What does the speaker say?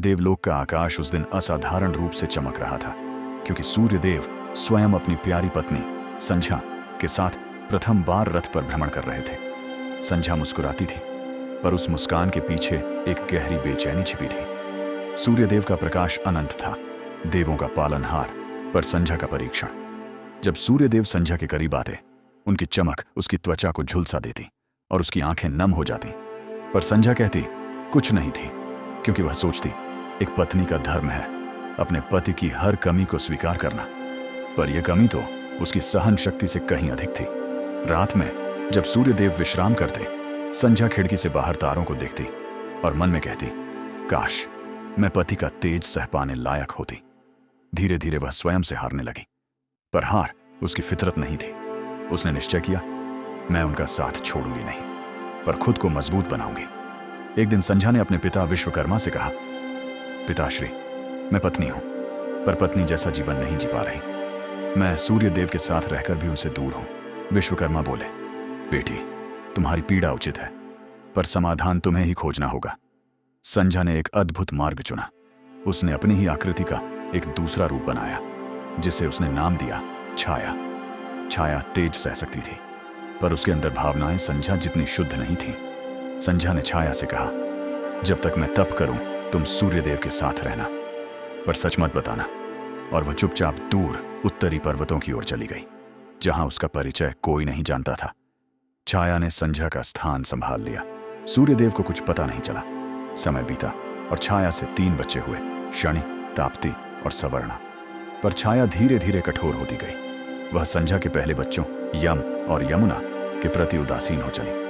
देवलोक का आकाश उस दिन असाधारण रूप से चमक रहा था, क्योंकि सूर्यदेव स्वयं अपनी प्यारी पत्नी संध्या के साथ प्रथम बार रथ पर भ्रमण कर रहे थे। संध्या मुस्कुराती थी, पर उस मुस्कान के पीछे एक गहरी बेचैनी छिपी थी। सूर्यदेव का प्रकाश अनंत था, देवों का पालनहार, पर संध्या का परीक्षण। जब सूर्यदेव संध्या के करीब आते, उनकी चमक उसकी त्वचा को झुलसा देती और उसकी आंखें नम हो जाती। पर संध्या कहती कुछ नहीं थी, क्योंकि वह सोचती एक पत्नी का धर्म है अपने पति की हर कमी को स्वीकार करना। पर यह कमी तो उसकी सहन शक्ति से कहीं अधिक थी। रात में जब सूर्यदेव विश्राम करते, संध्या खिड़की से बाहर तारों को देखती और मन में कहती, काश मैं पति का तेज सह पाने लायक होती। धीरे धीरे वह स्वयं से हारने लगी, पर हार उसकी फितरत नहीं थी। उसने निश्चय किया, मैं उनका साथ छोड़ूंगी नहीं, पर खुद को मजबूत बनाऊंगी। एक दिन संध्या ने अपने पिता विश्वकर्मा से कहा, पिताश्री, मैं पत्नी हूं, पर पत्नी जैसा जीवन नहीं जी पा रही। मैं सूर्यदेव के साथ रहकर भी उनसे दूर हूं। विश्वकर्मा बोले, बेटी, तुम्हारी पीड़ा उचित है, पर समाधान तुम्हें ही खोजना होगा। संध्या ने एक अद्भुत मार्ग चुना। उसने अपनी ही आकृति का एक दूसरा रूप बनाया, जिसे उसने नाम दिया छाया। छाया तेज सह सकती थी, पर उसके अंदर भावनाएं संध्या जितनी शुद्ध नहीं थी। संध्या ने छाया से कहा, जब तक मैं तप करूं तुम सूर्यदेव के साथ रहना, पर सच मत बताना। और वह चुपचाप दूर उत्तरी पर्वतों की ओर चली गई, जहां उसका परिचय कोई नहीं जानता था। छाया ने संध्या का स्थान संभाल लिया। सूर्यदेव को कुछ पता नहीं चला। समय बीता और छाया से 3 बच्चे हुए, शनि, ताप्ती और सवर्णा। पर छाया धीरे धीरे कठोर होती गई। वह संध्या के पहले बच्चों यम और यमुना के प्रति उदासीन हो चली।